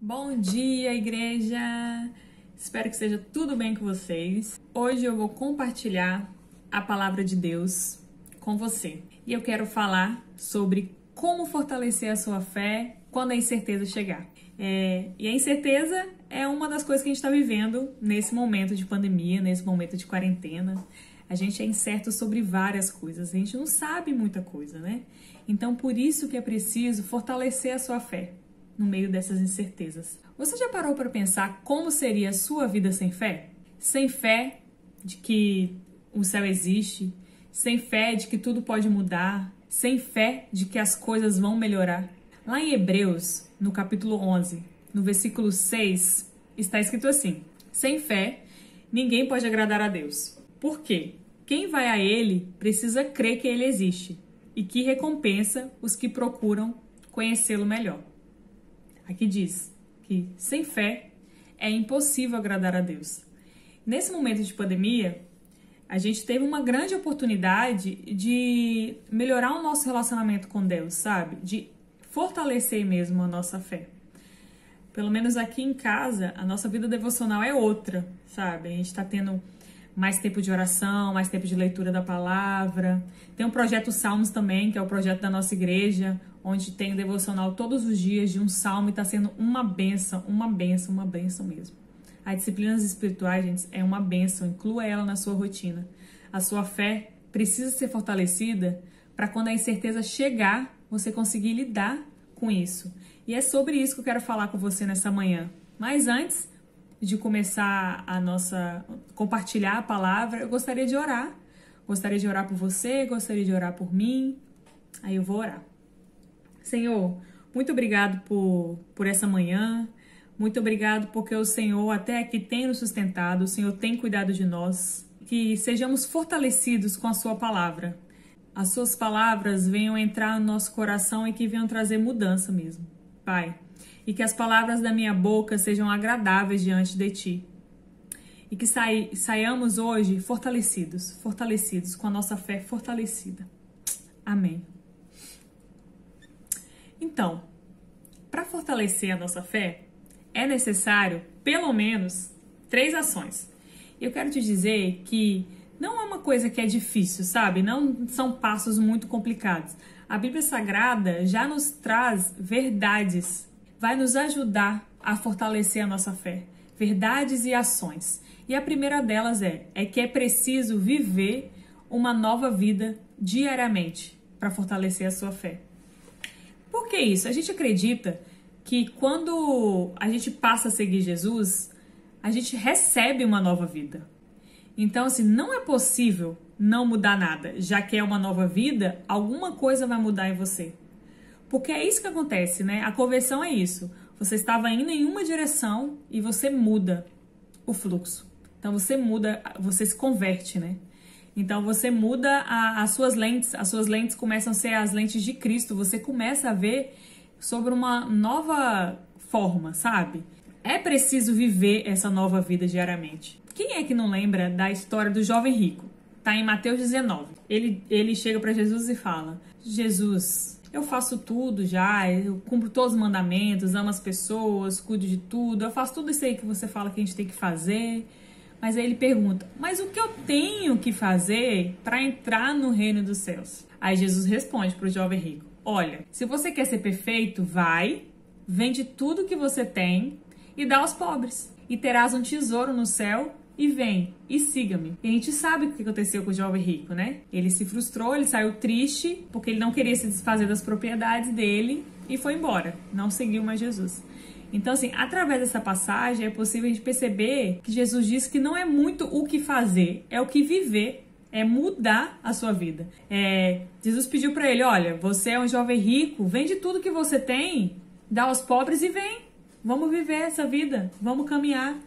Bom dia, igreja! Espero que esteja tudo bem com vocês. Hoje eu vou compartilhar a palavra de Deus com você. E eu quero falar sobre como fortalecer a sua fé quando a incerteza chegar. E a incerteza é uma das coisas que a gente está vivendo nesse momento de pandemia, nesse momento de quarentena. A gente é incerto sobre várias coisas, a gente não sabe muita coisa, né? Então, por isso que é preciso fortalecer a sua fé no meio dessas incertezas. Você já parou para pensar como seria a sua vida sem fé? Sem fé de que o céu existe, sem fé de que tudo pode mudar, sem fé de que as coisas vão melhorar. Lá em Hebreus, no capítulo 11, no versículo 6, está escrito assim: sem fé, ninguém pode agradar a Deus. Por quê? Quem vai a Ele precisa crer que Ele existe e que recompensa os que procuram conhecê-lo melhor. Aqui diz que sem fé é impossível agradar a Deus. Nesse momento de pandemia, a gente teve uma grande oportunidade de melhorar o nosso relacionamento com Deus, sabe? De fortalecer mesmo a nossa fé. Pelo menos aqui em casa, a nossa vida devocional é outra, sabe? A gente está tendo mais tempo de oração, mais tempo de leitura da palavra. Tem um projeto Salmos também, que é o projeto da nossa igreja, onde tem devocional todos os dias de um salmo e está sendo uma bênção mesmo. As disciplinas espirituais, gente, é uma bênção, inclua ela na sua rotina. A sua fé precisa ser fortalecida para quando a incerteza chegar, você conseguir lidar com isso. E é sobre isso que eu quero falar com você nessa manhã. Mas antes de começar compartilhar a palavra, eu gostaria de orar. Gostaria de orar por você, gostaria de orar por mim. Aí eu vou orar. Senhor, muito obrigado por essa manhã. Muito obrigado porque o Senhor até aqui tem nos sustentado. O Senhor tem cuidado de nós. Que sejamos fortalecidos com a sua palavra. As suas palavras venham entrar no nosso coração e que venham trazer mudança mesmo. Pai, e que as palavras da minha boca sejam agradáveis diante de Ti. E que saiamos hoje fortalecidos, com a nossa fé fortalecida. Amém. Então, para fortalecer a nossa fé, é necessário, pelo menos, 3 ações. E eu quero te dizer que não é uma coisa que é difícil, sabe? Não são passos muito complicados. A Bíblia Sagrada já nos traz verdades, vai nos ajudar a fortalecer a nossa fé. Verdades e ações. E a primeira delas é que é preciso viver uma nova vida diariamente para fortalecer a sua fé. Por que isso? A gente acredita que quando a gente passa a seguir Jesus, a gente recebe uma nova vida. Então, assim, não é possível não mudar nada. Já que é uma nova vida, alguma coisa vai mudar em você. Porque é isso que acontece, né? A conversão é isso. Você estava indo em uma direção e você muda o fluxo. Então, você muda, você se converte, né? Então, você muda as suas lentes começam a ser as lentes de Cristo. Você começa a ver sobre uma nova forma, sabe? É preciso viver essa nova vida diariamente. Quem é que não lembra da história do jovem rico? Tá em Mateus 19. Ele chega para Jesus e fala: Jesus, eu faço tudo já, eu cumpro todos os mandamentos, amo as pessoas, cuido de tudo, eu faço tudo isso aí que você fala que a gente tem que fazer. Mas aí ele pergunta: mas o que eu tenho que fazer para entrar no reino dos céus? Aí Jesus responde para o jovem rico: olha, se você quer ser perfeito, vai, vende tudo que você tem e dá aos pobres. E terás um tesouro no céu e vem e siga-me. E a gente sabe o que aconteceu com o jovem rico, né? Ele se frustrou, ele saiu triste porque ele não queria se desfazer das propriedades dele e foi embora, não seguiu mais Jesus. Então, assim, através dessa passagem é possível a gente perceber que Jesus diz que não é muito o que fazer, é o que viver, é mudar a sua vida. Jesus pediu para ele: olha, você é um jovem rico, vende tudo que você tem, dá aos pobres e vem. Vamos viver essa vida, vamos caminhar.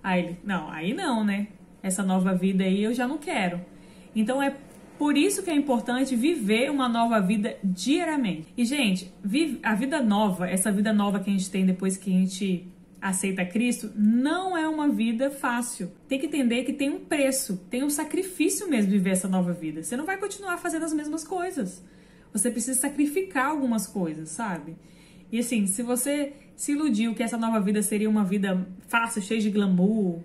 Aí ele: não, aí não, né? Essa nova vida aí eu já não quero. Então é por isso que é importante viver uma nova vida diariamente. E, gente, a vida nova, essa vida nova que a gente tem depois que a gente aceita Cristo, não é uma vida fácil. Tem que entender que tem um preço, tem um sacrifício mesmo viver essa nova vida. Você não vai continuar fazendo as mesmas coisas. Você precisa sacrificar algumas coisas, sabe? E assim, se você se iludiu que essa nova vida seria uma vida fácil, cheia de glamour,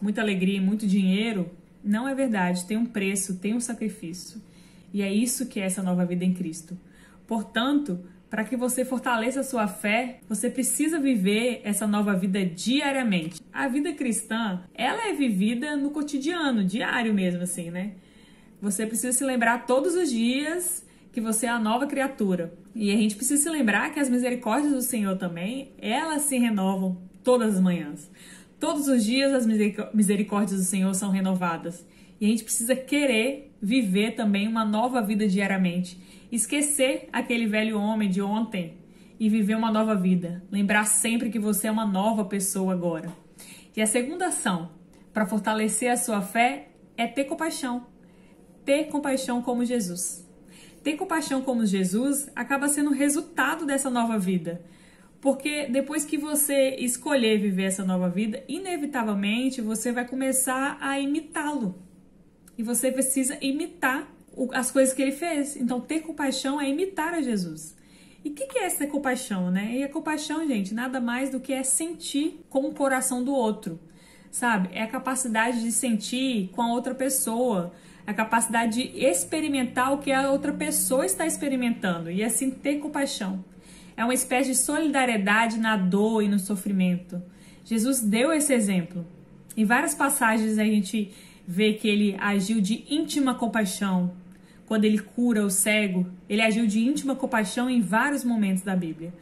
muita alegria, muito dinheiro, não é verdade. Tem um preço, tem um sacrifício. E é isso que é essa nova vida em Cristo. Portanto, para que você fortaleça a sua fé, você precisa viver essa nova vida diariamente. A vida cristã, ela é vivida no cotidiano, diário mesmo, assim, né? Você precisa se lembrar todos os dias que você é a nova criatura. E a gente precisa se lembrar que as misericórdias do Senhor também, elas se renovam todas as manhãs. Todos os dias as misericórdias do Senhor são renovadas. E a gente precisa querer viver também uma nova vida diariamente. Esquecer aquele velho homem de ontem e viver uma nova vida. Lembrar sempre que você é uma nova pessoa agora. E a segunda ação para fortalecer a sua fé é ter compaixão. Ter compaixão como Jesus. Ter compaixão como Jesus acaba sendo resultado dessa nova vida. Porque depois que você escolher viver essa nova vida, inevitavelmente você vai começar a imitá-lo. E você precisa imitar as coisas que ele fez. Então, ter compaixão é imitar a Jesus. E o que é essa compaixão, né? E a compaixão, gente, nada mais do que é sentir com o coração do outro, sabe? É a capacidade de sentir com a outra pessoa, a capacidade de experimentar o que a outra pessoa está experimentando e assim ter compaixão. É uma espécie de solidariedade na dor e no sofrimento. Jesus deu esse exemplo. Em várias passagens a gente vê que ele agiu de íntima compaixão. Quando ele cura o cego, ele agiu de íntima compaixão em vários momentos da Bíblia.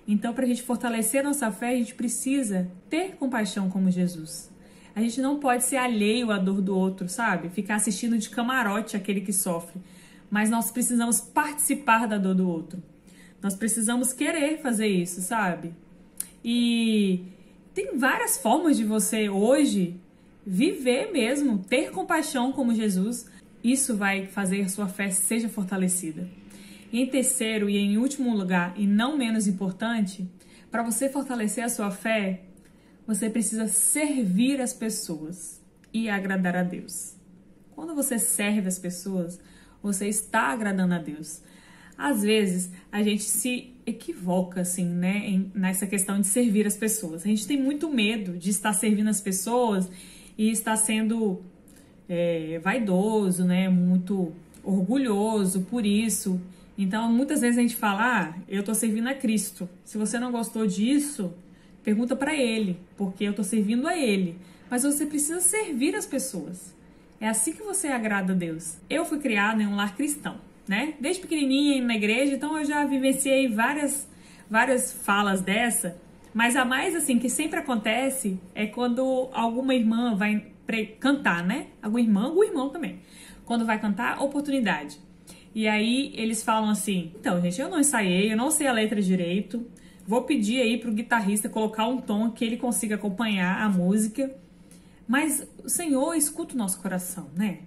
Então, para a gente fortalecer nossa fé, a gente precisa ter compaixão como Jesus. A gente não pode ser alheio à dor do outro, sabe? Ficar assistindo de camarote aquele que sofre. Mas nós precisamos participar da dor do outro. Nós precisamos querer fazer isso, sabe? E tem várias formas de você hoje viver mesmo, ter compaixão como Jesus. Isso vai fazer sua fé seja fortalecida. E em terceiro e em último lugar, e não menos importante, para você fortalecer a sua fé, você precisa servir as pessoas e agradar a Deus. Quando você serve as pessoas, você está agradando a Deus. Às vezes, a gente se equivoca, assim, né, nessa questão de servir as pessoas. A gente tem muito medo de estar servindo as pessoas e estar sendo vaidoso, né, muito orgulhoso por isso. Então, muitas vezes a gente fala, eu tô servindo a Cristo. Se você não gostou disso, pergunta para Ele, porque eu tô servindo a Ele. Mas você precisa servir as pessoas. É assim que você agrada a Deus. Eu fui criada em um lar cristão, né? Desde pequenininha na igreja, então eu já vivenciei várias falas dessa. Mas a mais, assim, que sempre acontece é quando alguma irmã vai cantar, né? Alguma irmã, algum irmão também. Quando vai cantar, oportunidade. E aí eles falam assim, então, gente, eu não ensaiei, eu não sei a letra direito, vou pedir aí pro guitarrista colocar um tom que ele consiga acompanhar a música, mas o Senhor escuta o nosso coração, né?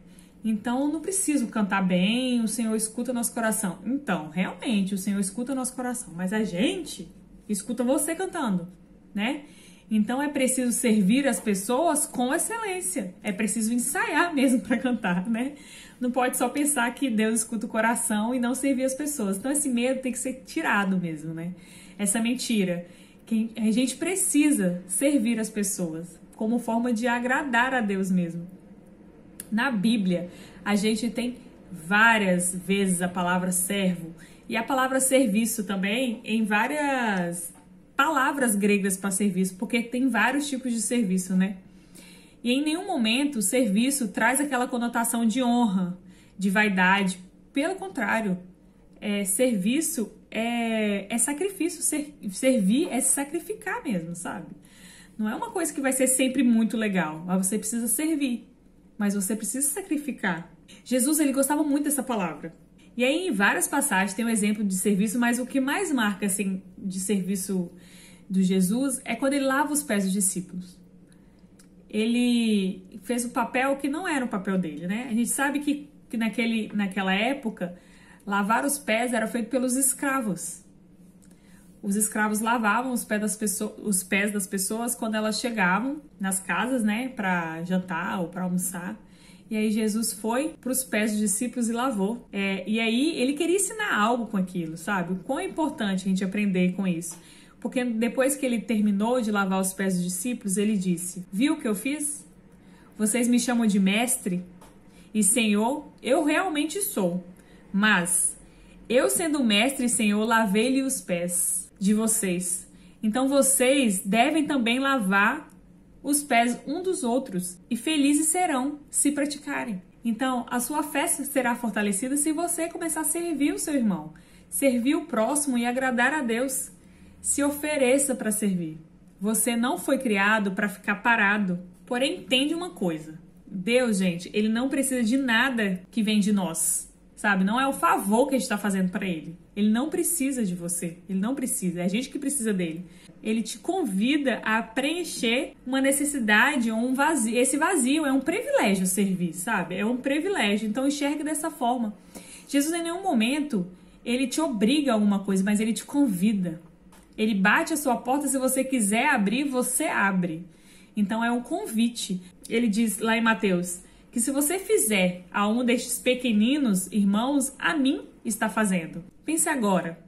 Então, não preciso cantar bem, o Senhor escuta o nosso coração. Então, realmente, o Senhor escuta o nosso coração, mas a gente escuta você cantando, né? Então, é preciso servir as pessoas com excelência. É preciso ensaiar mesmo para cantar, né? Não pode só pensar que Deus escuta o coração e não servir as pessoas. Então, esse medo tem que ser tirado mesmo, né? Essa mentira. Que a gente precisa servir as pessoas como forma de agradar a Deus mesmo. Na Bíblia, a gente tem várias vezes a palavra servo e a palavra serviço também em várias palavras gregas para serviço, porque tem vários tipos de serviço, né? E em nenhum momento o serviço traz aquela conotação de honra, de vaidade. Pelo contrário, serviço é sacrifício, servir é se sacrificar mesmo, sabe? Não é uma coisa que vai ser sempre muito legal, mas você precisa servir, mas você precisa sacrificar. Jesus, ele gostava muito dessa palavra. E aí, em várias passagens, tem um exemplo de serviço, mas o que mais marca, assim, de serviço do Jesus é quando ele lava os pés dos discípulos. Ele fez um papel que não era o papel dele, né? A gente sabe que naquela época, lavar os pés era feito pelos escravos. Os escravos lavavam os pés das pessoas quando elas chegavam nas casas, né? Para jantar ou para almoçar. E aí Jesus foi para os pés dos discípulos e lavou. E aí ele queria ensinar algo com aquilo, sabe? O quão é importante a gente aprender com isso. Porque depois que ele terminou de lavar os pés dos discípulos, ele disse: viu o que eu fiz? Vocês me chamam de mestre e Senhor, eu realmente sou. Mas eu, sendo mestre e Senhor, lavei-lhe os pés de vocês. Então vocês devem também lavar os pés um dos outros, e felizes serão se praticarem. Então, a sua fé será fortalecida se você começar a servir o seu irmão, servir o próximo e agradar a Deus. Se ofereça para servir. Você não foi criado para ficar parado. Porém, entende uma coisa. Deus, gente, ele não precisa de nada que vem de nós. Sabe? Não é o favor que a gente está fazendo para ele. Ele não precisa de você. Ele não precisa. É a gente que precisa dele. Ele te convida a preencher uma necessidade ou um vazio. Esse vazio é um privilégio servir, sabe? É um privilégio. Então enxergue dessa forma. Jesus em nenhum momento ele te obriga a alguma coisa, mas ele te convida. Ele bate a sua porta, se você quiser abrir, você abre. Então é um convite. Ele diz lá em Mateus que se você fizer a um destes pequeninos irmãos, a mim está fazendo. Pense agora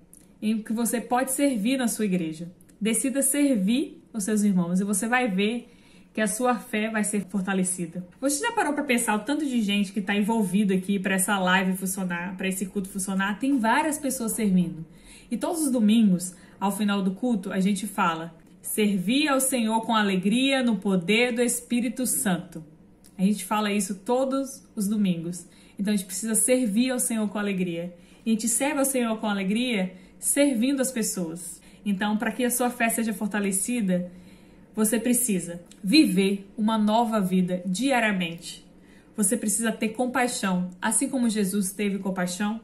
em que você pode servir na sua igreja. Decida servir os seus irmãos e você vai ver que a sua fé vai ser fortalecida. Você já parou para pensar o tanto de gente que está envolvido aqui para essa live funcionar, para esse culto funcionar? Tem várias pessoas servindo. E todos os domingos, ao final do culto, a gente fala: servir ao Senhor com alegria no poder do Espírito Santo. A gente fala isso todos os domingos. Então a gente precisa servir ao Senhor com alegria. E a gente serve ao Senhor com alegria servindo as pessoas. Então, para que a sua fé seja fortalecida, você precisa viver uma nova vida diariamente. Você precisa ter compaixão, assim como Jesus teve compaixão.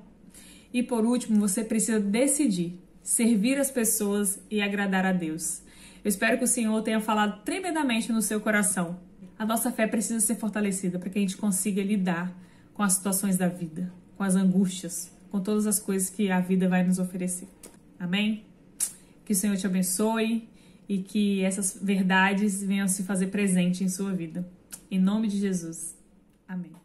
E por último, você precisa decidir servir as pessoas e agradar a Deus. Eu espero que o Senhor tenha falado tremendamente no seu coração. A nossa fé precisa ser fortalecida para que a gente consiga lidar com as situações da vida, com as angústias, com todas as coisas que a vida vai nos oferecer. Amém? Que o Senhor te abençoe e que essas verdades venham se fazer presente em sua vida. Em nome de Jesus. Amém.